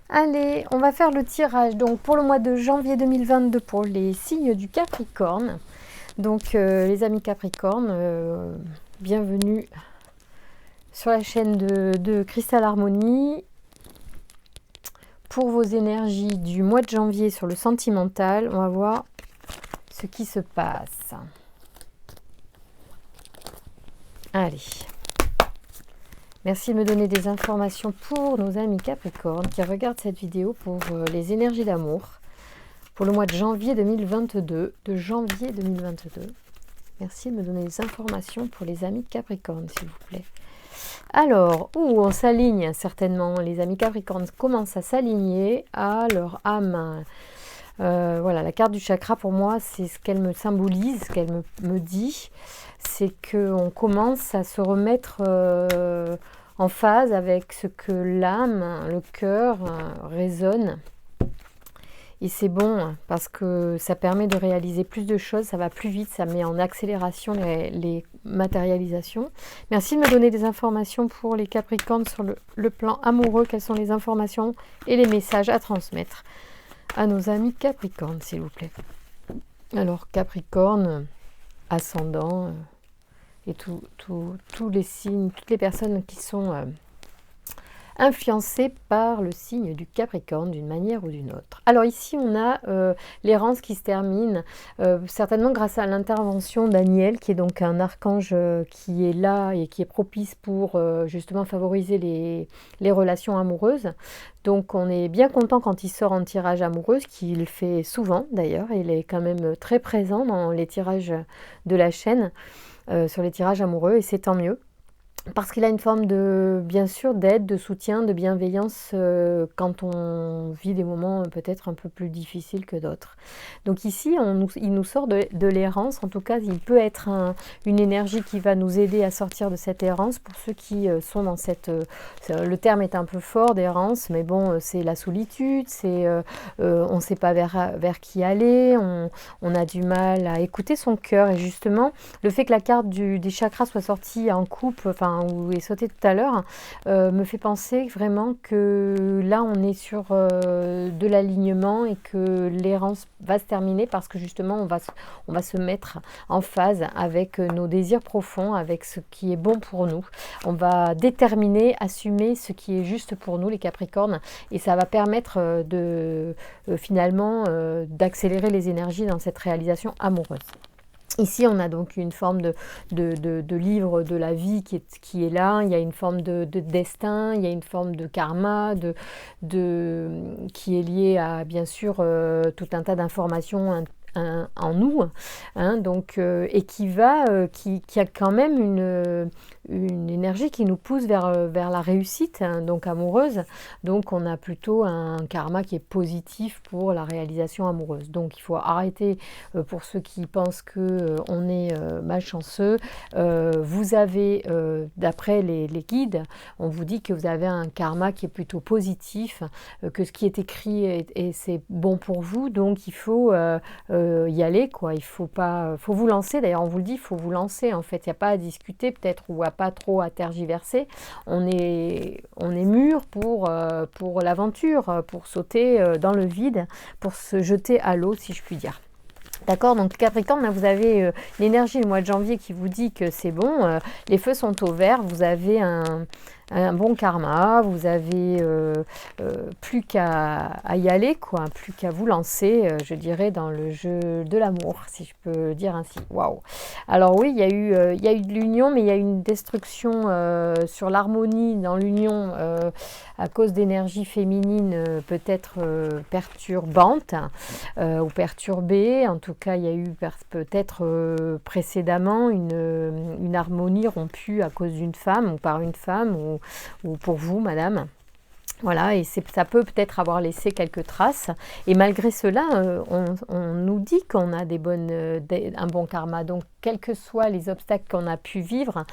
Allez, on va faire le tirage donc pour le mois de janvier 2022 pour les signes du Capricorne. Donc les amis Capricorne, bienvenue sur la chaîne de Cristal Harmonie. Pour vos énergies du mois de janvier sur le sentimental, on va voir ce qui se passe. Allez. Merci de me donner des informations pour nos amis Capricorne qui regardent cette vidéo pour les énergies d'amour pour le mois de janvier 2022. Merci de me donner des informations pour les amis Capricorne, s'il vous plaît. Alors, on s'aligne certainement. Les amis Capricorne commencent à s'aligner à leur âme. Voilà, la carte du chakra, pour moi, c'est ce qu'elle me symbolise, ce qu'elle me dit. C'est qu'on commence à se remettre en phase avec ce que l'âme, le cœur résonne. Et c'est bon parce que ça permet de réaliser plus de choses, ça va plus vite, ça met en accélération les matérialisations. Merci de me donner des informations pour les Capricornes sur le plan amoureux. Quelles sont les informations et les messages à transmettre à nos amis Capricornes, s'il vous plaît. Alors, Capricorne, ascendant, et tous les signes, toutes les personnes qui sont influencées par le signe du Capricorne d'une manière ou d'une autre. Alors ici, on a l'errance qui se termine, certainement grâce à l'intervention d'Aniel, qui est donc un archange qui est là et qui est propice pour justement favoriser les relations amoureuses. Donc on est bien content quand il sort en tirage amoureux, ce qu'il fait souvent d'ailleurs. Il est quand même très présent dans les tirages de la chaîne, sur les tirages amoureux, et c'est tant mieux. Parce qu'il a une forme de, bien sûr, d'aide, de soutien, de bienveillance quand on vit des moments peut-être un peu plus difficiles que d'autres. Donc ici, il nous sort de l'errance. En tout cas, il peut être une énergie qui va nous aider à sortir de cette errance. Pour ceux qui sont dans cette... le terme est un peu fort d'errance, mais bon, c'est la solitude, c'est on ne sait pas vers qui aller, on a du mal à écouter son cœur. Et justement, le fait que la carte des chakras soit sortie en couple, enfin, où est sauté tout à l'heure, me fait penser vraiment que là on est sur de l'alignement et que l'errance va se terminer parce que justement on va se mettre en phase avec nos désirs profonds, avec ce qui est bon pour nous. On va déterminer, assumer ce qui est juste pour nous, les Capricornes, et ça va permettre finalement d'accélérer les énergies dans cette réalisation amoureuse. Ici, on a donc une forme de livre de la vie qui est là. Il y a une forme de destin, il y a une forme de karma, qui est liée à, bien sûr, tout un tas d'informations en nous, hein, donc, et qui a quand même une énergie qui nous pousse vers la réussite, hein, donc amoureuse. Donc on a plutôt un karma qui est positif pour la réalisation amoureuse. Donc il faut arrêter, pour ceux qui pensent qu'on est malchanceux. Vous avez, d'après les guides, on vous dit que vous avez un karma qui est plutôt positif, que ce qui est écrit et c'est bon pour vous. Donc il faut y aller, quoi. Il faut vous lancer. D'ailleurs, on vous le dit, il faut vous lancer. En fait, il n'y a pas à discuter peut-être, ou pas trop à tergiverser. On est mûr pour l'aventure, pour sauter dans le vide, pour se jeter à l'eau, si je puis dire. D'accord, donc Capricorne, là vous avez l'énergie le mois de janvier qui vous dit que c'est bon, les feux sont au vert, vous avez un bon karma, vous avez plus qu'à y aller, quoi, plus qu'à vous lancer, je dirais, dans le jeu de l'amour, si je peux dire ainsi. Waouh! Alors oui, il y a eu de l'union, mais il y a eu une destruction sur l'harmonie dans l'union à cause d'énergie féminine peut-être perturbante ou perturbée. En tout cas, il y a eu peut-être précédemment une harmonie rompue à cause d'une femme ou par une femme ou pour vous, madame. Voilà, et ça peut-être avoir laissé quelques traces. Et malgré cela, on nous dit qu'on a un bon karma. Donc, quels que soient les obstacles qu'on a pu vivre,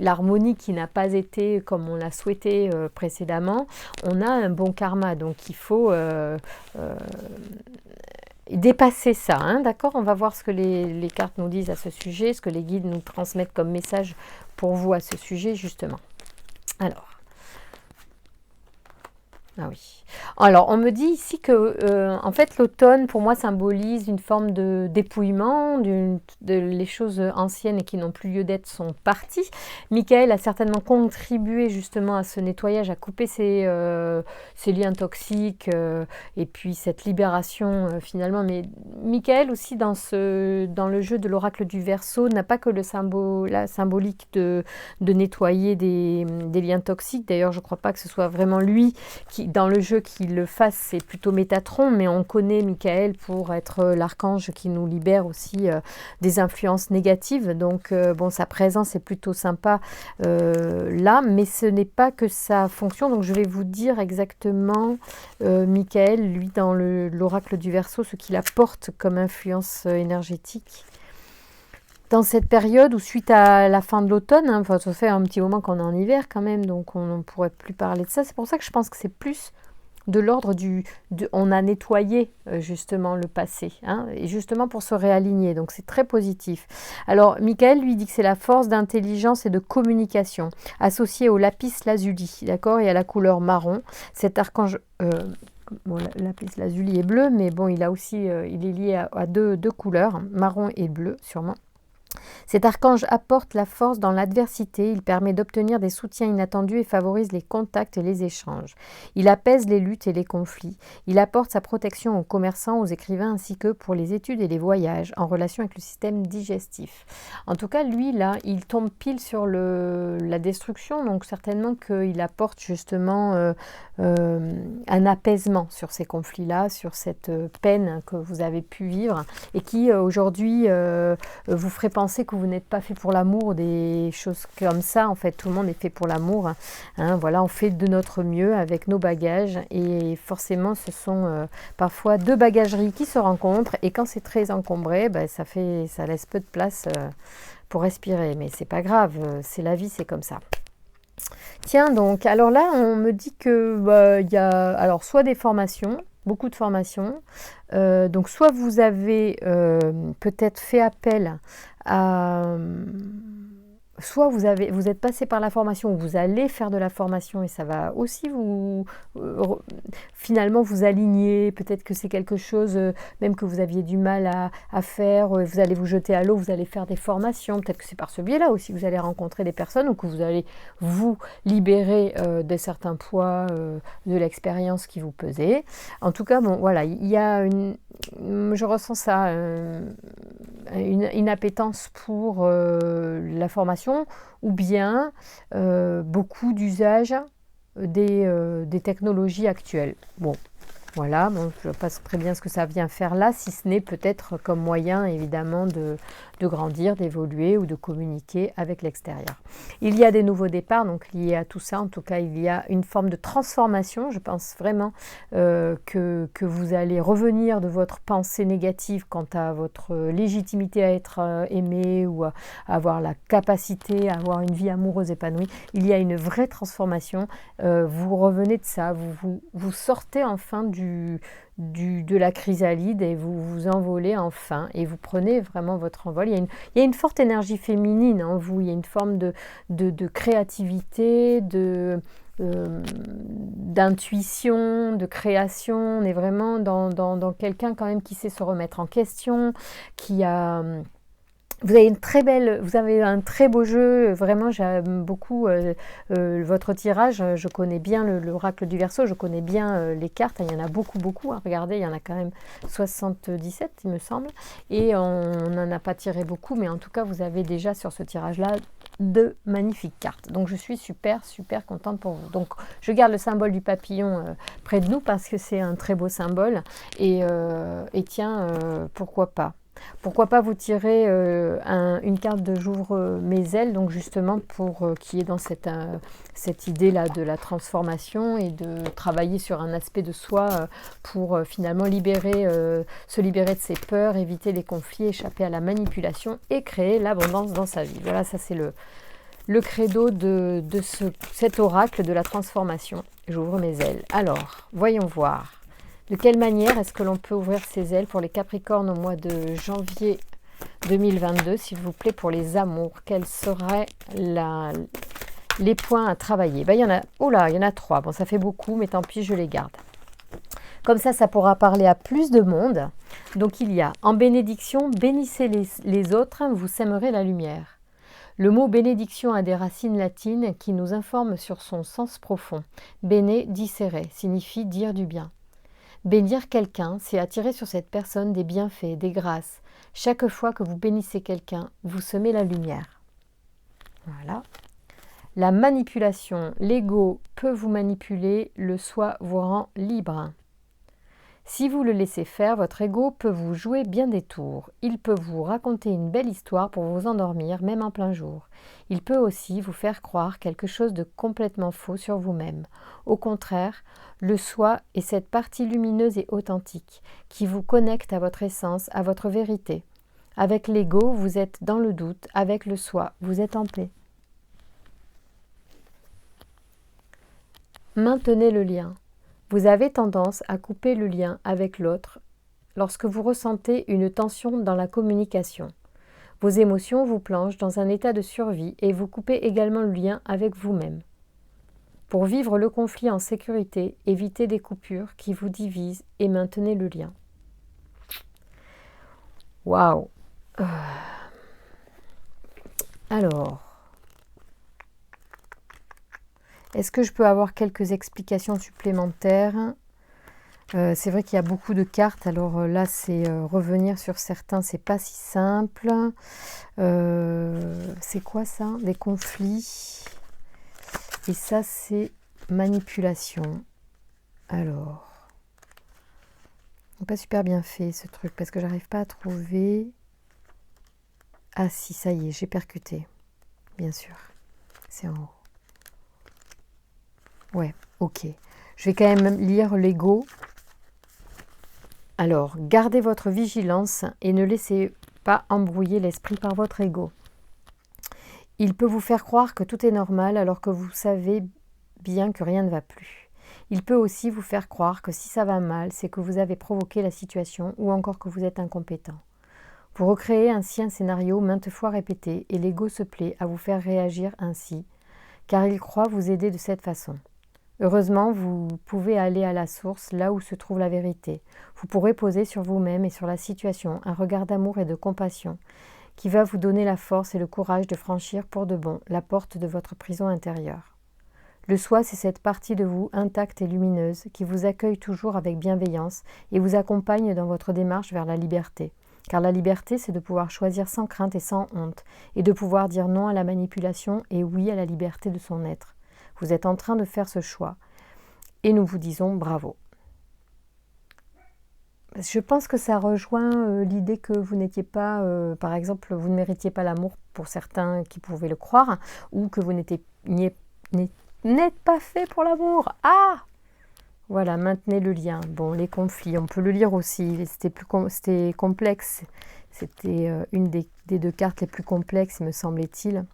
l'harmonie qui n'a pas été comme on l'a souhaité précédemment, on a un bon karma. Donc, il faut dépasser ça, hein, d'accord? On va voir ce que les cartes nous disent à ce sujet, ce que les guides nous transmettent comme message pour vous à ce sujet, justement. Alors, ah oui. Alors, on me dit ici que, en fait, l'automne, pour moi, symbolise une forme de dépouillement, les choses anciennes et qui n'ont plus lieu d'être sont parties. Michael a certainement contribué justement à ce nettoyage, à couper ces liens toxiques et puis cette libération finalement. Mais Michael aussi, dans le jeu de l'oracle du Verseau, n'a pas que la symbolique de nettoyer des liens toxiques. D'ailleurs, je ne crois pas que ce soit vraiment lui qui, dans le jeu, qui le fasse, c'est plutôt Métatron, mais on connaît Michael pour être l'archange qui nous libère aussi des influences négatives. Donc, bon, sa présence est plutôt sympa là, mais ce n'est pas que sa fonction. Donc, je vais vous dire exactement, Michael, lui, dans l'oracle du Verseau, ce qu'il apporte comme influence énergétique. Dans cette période où, suite à la fin de l'automne, enfin, ça fait un petit moment qu'on est en hiver quand même, donc on ne pourrait plus parler de ça. C'est pour ça que je pense que c'est plus de l'ordre on a nettoyé justement le passé, et justement pour se réaligner, donc c'est très positif. Alors Michael lui dit que c'est la force d'intelligence et de communication, associée au lapis lazuli, d'accord, et à la couleur marron. Cet archange, bon, lapis lazuli est bleu, mais bon, il a aussi, il est lié à deux couleurs, marron et bleu sûrement. Cet archange apporte la force dans l'adversité, il permet d'obtenir des soutiens inattendus et favorise les contacts et les échanges. Il apaise les luttes et les conflits. Il apporte sa protection aux commerçants, aux écrivains ainsi que pour les études et les voyages en relation avec le système digestif. En tout cas, lui, là, il tombe pile sur la destruction, donc certainement qu'il apporte justement un apaisement sur ces conflits-là, sur cette peine que vous avez pu vivre et qui aujourd'hui vous ferait penser que vous n'êtes pas fait pour l'amour, des choses comme ça. En fait, tout le monde est fait pour l'amour. Voilà, on fait de notre mieux avec nos bagages et forcément, ce sont parfois deux bagageries qui se rencontrent et quand c'est très encombré, ça laisse peu de place pour respirer. Mais c'est pas grave, c'est la vie, c'est comme ça. Tiens donc, alors là, on me dit que y a alors soit des formations, beaucoup de formations. Donc soit vous avez peut-être fait appel à... Soit vous êtes passé par la formation, ou vous allez faire de la formation et ça va aussi finalement vous aligner. Peut-être que c'est quelque chose même que vous aviez du mal à faire. Vous allez vous jeter à l'eau, vous allez faire des formations. Peut-être que c'est par ce biais-là aussi que vous allez rencontrer des personnes ou que vous allez vous libérer de certains poids de l'expérience qui vous pesait. En tout cas, bon, voilà, il y a je ressens ça, une appétence pour la formation ou bien beaucoup d'usage des technologies actuelles. Bon, voilà, bon, je ne sais pas très bien ce que ça vient faire là, si ce n'est peut-être comme moyen évidemment de grandir, d'évoluer ou de communiquer avec l'extérieur. Il y a des nouveaux départs, donc liés à tout ça, en tout cas il y a une forme de transformation. Je pense vraiment que vous allez revenir de votre pensée négative quant à votre légitimité à être aimé ou à avoir la capacité à avoir une vie amoureuse épanouie. Il y a une vraie transformation, vous revenez de ça, vous sortez enfin de la chrysalide et vous vous envolez enfin et vous prenez vraiment votre envol. Il y a une forte énergie féminine en vous, il y a une forme de créativité, d'intuition, de création. On est vraiment dans quelqu'un quand même qui sait se remettre en question, qui a... Vous avez un très beau jeu, vraiment j'aime beaucoup votre tirage, je connais bien l'oracle du Verseau, je connais bien les cartes, il y en a beaucoup, regardez, il y en a quand même 77 il me semble, et on n'en a pas tiré beaucoup, mais en tout cas vous avez déjà sur ce tirage-là de magnifiques cartes, donc je suis super contente pour vous. Donc je garde le symbole du papillon près de nous parce que c'est un très beau symbole, et tiens, pourquoi pas. Pourquoi pas vous tirer une carte de J'ouvre mes ailes, donc justement pour qui est dans cette idée-là de la transformation et de travailler sur un aspect de soi pour finalement se libérer de ses peurs, éviter les conflits, échapper à la manipulation et créer l'abondance dans sa vie. Voilà, ça c'est le credo de cet oracle de la transformation. J'ouvre mes ailes. Alors, voyons voir. De quelle manière est-ce que l'on peut ouvrir ses ailes pour les Capricornes au mois de janvier 2022, s'il vous plaît, pour les amours? Quels seraient les points à travailler? Il y en a 3. Bon, ça fait beaucoup, mais tant pis, je les garde. Comme ça pourra parler à plus de monde. Donc il y a en bénédiction, bénissez les autres, vous sèmerez la lumière. Le mot bénédiction a des racines latines qui nous informent sur son sens profond. Bene dicere signifie dire du bien. Bénir quelqu'un, c'est attirer sur cette personne des bienfaits, des grâces. Chaque fois que vous bénissez quelqu'un, vous semez la lumière. Voilà. La manipulation, l'ego peut vous manipuler, le soi vous rend libre. Si vous le laissez faire, votre ego peut vous jouer bien des tours. Il peut vous raconter une belle histoire pour vous endormir, même en plein jour. Il peut aussi vous faire croire quelque chose de complètement faux sur vous-même. Au contraire, le soi est cette partie lumineuse et authentique qui vous connecte à votre essence, à votre vérité. Avec l'ego, vous êtes dans le doute. Avec le soi, vous êtes en paix. Maintenez le lien. Vous avez tendance à couper le lien avec l'autre lorsque vous ressentez une tension dans la communication. Vos émotions vous plongent dans un état de survie et vous coupez également le lien avec vous-même. Pour vivre le conflit en sécurité, évitez des coupures qui vous divisent et maintenez le lien. Waouh! Alors, est-ce que je peux avoir quelques explications supplémentaires? C'est vrai qu'il y a beaucoup de cartes, alors là c'est revenir sur certains, c'est pas si simple. C'est quoi ça? Des conflits. Et ça c'est manipulation. Alors, pas super bien fait ce truc parce que j'arrive pas à trouver. Ah si, ça y est, j'ai percuté. Bien sûr, c'est en haut. Ouais, ok. Je vais quand même lire l'ego. Alors, gardez votre vigilance et ne laissez pas embrouiller l'esprit par votre ego. Il peut vous faire croire que tout est normal alors que vous savez bien que rien ne va plus. Il peut aussi vous faire croire que si ça va mal, c'est que vous avez provoqué la situation ou encore que vous êtes incompétent. Vous recréez ainsi un scénario maintes fois répété et l'ego se plaît à vous faire réagir ainsi, car il croit vous aider de cette façon. Heureusement, vous pouvez aller à la source, là où se trouve la vérité. Vous pourrez poser sur vous-même et sur la situation un regard d'amour et de compassion qui va vous donner la force et le courage de franchir pour de bon la porte de votre prison intérieure. Le soi, c'est cette partie de vous intacte et lumineuse qui vous accueille toujours avec bienveillance et vous accompagne dans votre démarche vers la liberté. Car la liberté, c'est de pouvoir choisir sans crainte et sans honte et de pouvoir dire non à la manipulation et oui à la liberté de son être. Vous êtes en train de faire ce choix et nous vous disons bravo. Je pense que ça rejoint l'idée que vous n'étiez pas, par exemple, vous ne méritiez pas l'amour pour certains qui pouvaient le croire, ou que vous n'êtes pas fait pour l'amour. Ah! Voilà, maintenez le lien. Bon, les conflits, on peut le lire aussi, c'était complexe. C'était une des deux cartes les plus complexes, me semblait-il.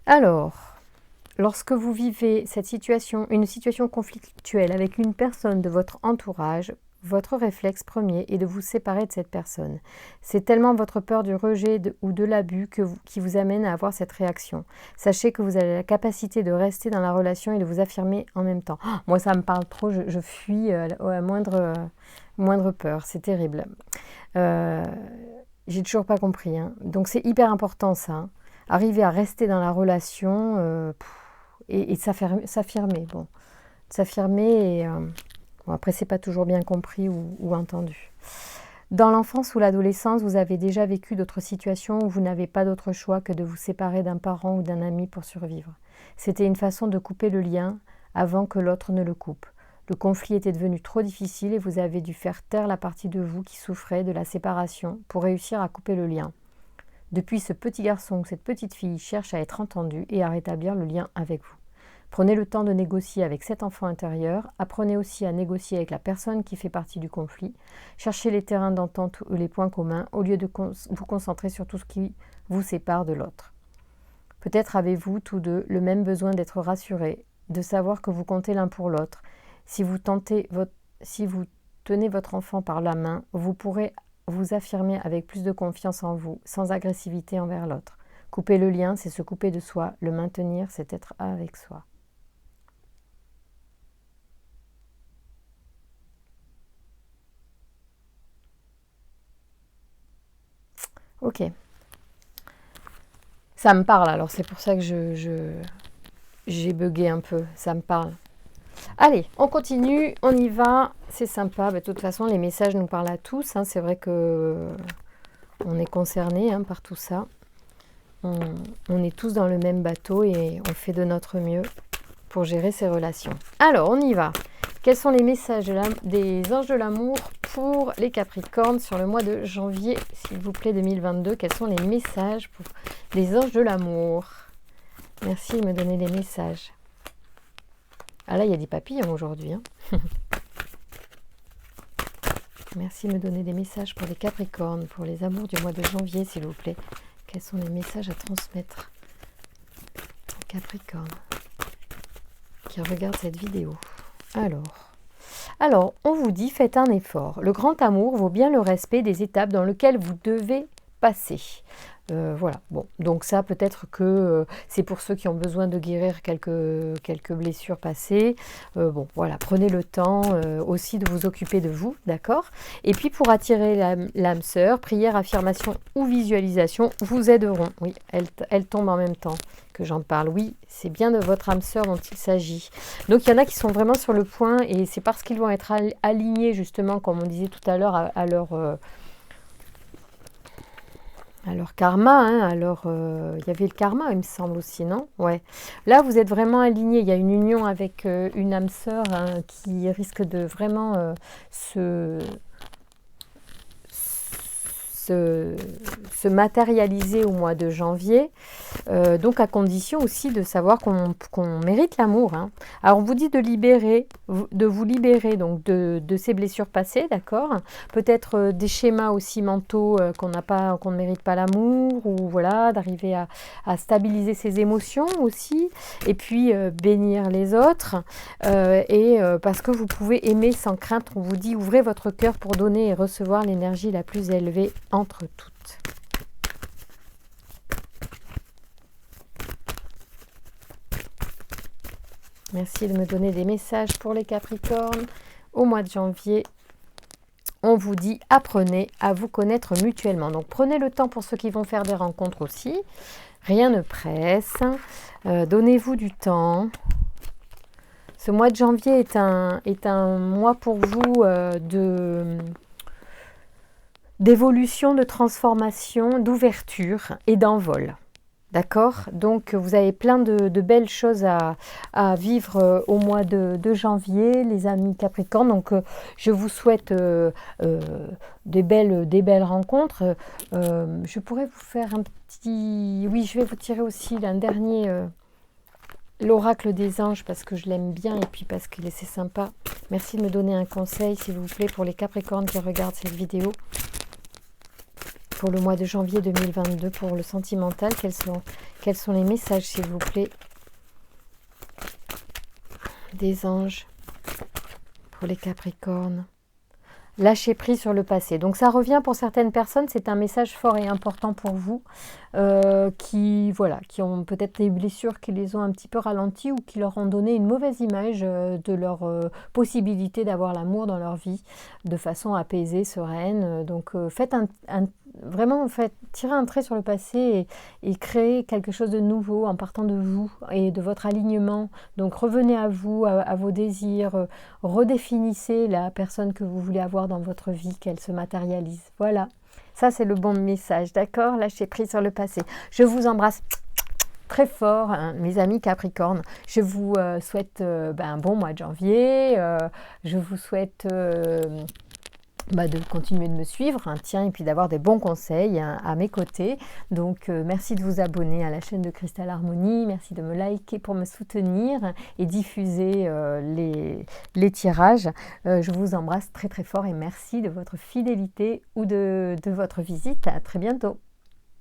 Alors, lorsque vous vivez une situation conflictuelle avec une personne de votre entourage, votre réflexe premier est de vous séparer de cette personne. C'est tellement votre peur du rejet ou de l'abus qui vous amène à avoir cette réaction. Sachez que vous avez la capacité de rester dans la relation et de vous affirmer en même temps. Oh, moi, ça me parle trop, je fuis à moindre peur, c'est terrible. J'ai toujours pas compris. Hein. Donc c'est hyper important ça. Hein. Arriver à rester dans la relation et s'affirmer. Bon, s'affirmer et bon, après c'est pas toujours bien compris ou entendu. Dans l'enfance ou l'adolescence, vous avez déjà vécu d'autres situations où vous n'avez pas d'autre choix que de vous séparer d'un parent ou d'un ami pour survivre. C'était une façon de couper le lien avant que l'autre ne le coupe. Le conflit était devenu trop difficile et vous avez dû faire taire la partie de vous qui souffrait de la séparation pour réussir à couper le lien. Depuis, ce petit garçon ou cette petite fille cherche à être entendu et à rétablir le lien avec vous. Prenez le temps de négocier avec cet enfant intérieur. Apprenez aussi à négocier avec la personne qui fait partie du conflit. Cherchez les terrains d'entente ou les points communs au lieu de vous concentrer sur tout ce qui vous sépare de l'autre. Peut-être avez-vous tous deux le même besoin d'être rassurés, de savoir que vous comptez l'un pour l'autre. Si vous tenez votre enfant par la main, vous pourrez vous affirmer avec plus de confiance en vous, sans agressivité envers l'autre. Couper le lien, c'est se couper de soi. Le maintenir, c'est être avec soi. Ok. Ça me parle, alors c'est pour ça que j'ai bugué un peu. Ça me parle. Allez, on continue, on y va. C'est sympa. De toute façon, les messages nous parlent à tous. Hein. C'est vrai que on est concernés par tout ça. On est tous dans le même bateau et on fait de notre mieux pour gérer ces relations. Alors, on y va. Quels sont les messages des anges de l'amour pour les Capricornes sur le mois de janvier, s'il vous plaît, 2022? Quels sont les messages pour les anges de l'amour? Merci de me donner des messages. Ah là, il y a des papillons aujourd'hui. Merci de me donner des messages pour les Capricornes, pour les amours du mois de janvier, s'il vous plaît. Quels sont les messages à transmettre aux Capricornes qui regardent cette vidéo? Alors, on vous dit, faites un effort. Le grand amour vaut bien le respect des étapes dans lesquelles vous devez passer. Voilà, bon, donc ça peut-être que c'est pour ceux qui ont besoin de guérir quelques blessures passées. Bon, voilà, prenez le temps aussi de vous occuper de vous, d'accord? Et puis pour attirer l'âme sœur, prière, affirmation ou visualisation vous aideront. Oui, elle tombe en même temps que j'en parle. Oui, c'est bien de votre âme sœur dont il s'agit. Donc il y en a qui sont vraiment sur le point et c'est parce qu'ils vont être alignés justement, comme on disait tout à l'heure, à leur karma, il y avait le karma, il me semble aussi, non? Ouais. Là, vous êtes vraiment alignés. Il y a une union avec une âme sœur qui risque de vraiment se matérialiser au mois de janvier, donc à condition aussi de savoir qu'on mérite l'amour. Alors on vous dit de vous libérer donc de ces blessures passées, d'accord? Peut-être des schémas aussi mentaux qu'on ne mérite pas l'amour, ou voilà, d'arriver à stabiliser ses émotions aussi, et puis bénir les autres, parce que vous pouvez aimer sans crainte. On vous dit ouvrez votre cœur pour donner et recevoir l'énergie la plus élevée entre toutes. Merci de me donner des messages pour les Capricornes. Au mois de janvier, on vous dit apprenez à vous connaître mutuellement. Donc prenez le temps pour ceux qui vont faire des rencontres aussi. Rien ne presse. Donnez-vous du temps. Ce mois de janvier est un mois pour vous d'évolution, de transformation, d'ouverture et d'envol. D'accord? Donc vous avez plein de belles choses à vivre au mois de janvier, les amis Capricornes. Donc je vous souhaite des belles rencontres. Je pourrais vous faire un petit... Oui, je vais vous tirer aussi un dernier... l'oracle des anges, parce que je l'aime bien et puis parce que c'est sympa. Merci de me donner un conseil, s'il vous plaît, pour les Capricornes qui regardent cette vidéo. Pour le mois de janvier 2022, pour le sentimental, quels sont les messages, s'il vous plaît, des anges pour les Capricornes? Lâcher prise sur le passé. Donc ça revient pour certaines personnes, c'est un message fort et important pour vous, qui ont peut-être des blessures qui les ont un petit peu ralentis ou qui leur ont donné une mauvaise image de leur possibilité d'avoir l'amour dans leur vie de façon apaisée, sereine. Donc tirez un trait sur le passé et créez quelque chose de nouveau en partant de vous et de votre alignement. Donc revenez à vous, à vos désirs, redéfinissez la personne que vous voulez avoir dans votre vie, qu'elle se matérialise. Voilà, ça c'est le bon message, d'accord? Lâchez prise sur le passé. Je vous embrasse très fort, mes amis Capricornes. Je vous souhaite un bon mois de janvier. Je vous souhaite... de continuer de me suivre, et puis d'avoir des bons conseils à mes côtés. Donc merci de vous abonner à la chaîne de Cristal Harmonie, merci de me liker pour me soutenir et diffuser les tirages. Je vous embrasse très très fort et merci de votre fidélité ou de votre visite. À très bientôt.